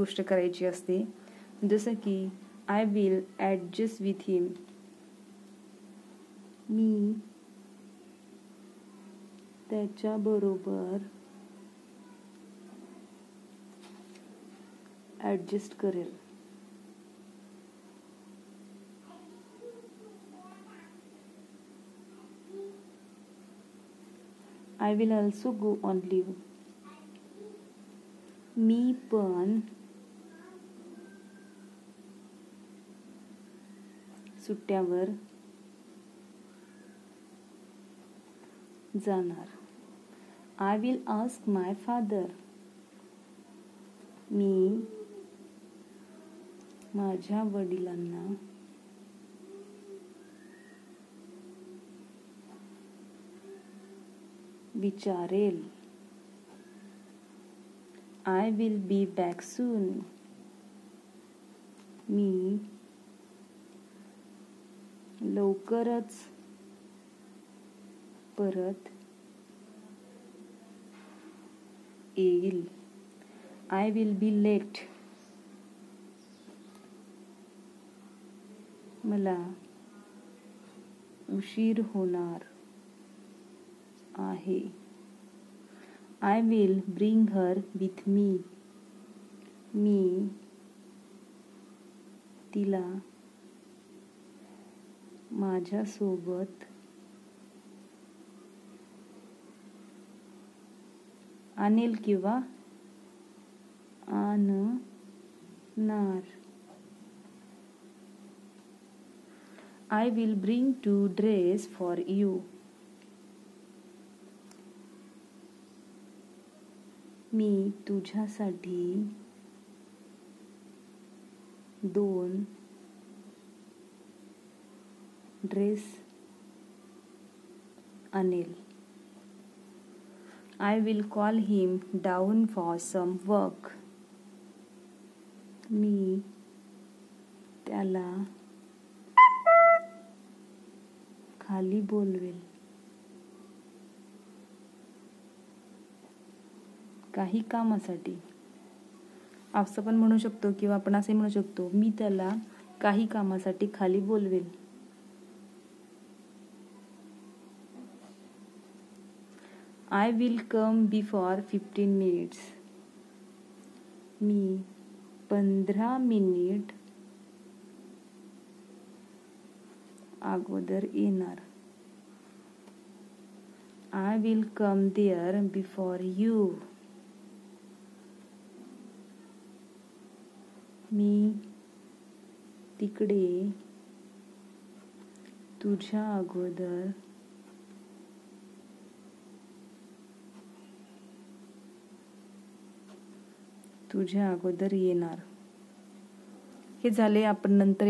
गोष्ट करायची असते. जसं की I will adjust with him. मी त्याच्याबरोबर ॲडजस्ट करेल. I will also go on leave. मी पण सुट्ट्यावर जाणार. I will ask my father. मी माझ्या वडिलांना विचारेल. I will be back soon. मी लवकरच परत येईल. I will be late. मला उशीर होणार आहे. I will bring her with me. मी तिला माझ्यासोबत आणेल किंवा आणणार. I will bring 2 dress for you. मी तुझ्यासाठी 2 ड्रेस आणेल. I will call him down for some work. मी त्याला खाली बोलवेल काही कामासाठी. असं पण म्हणू शकतो किंवा आपण असे म्हणू शकतो, मी त्याला काही कामासाठी खाली बोलवेल. I will come before 15 minutes. मी 15 मिनिट अगोदर येणार. I will come there before you. मी तिकडे तुझ्या अगोदर येणार. हे झाले. आपण नंतर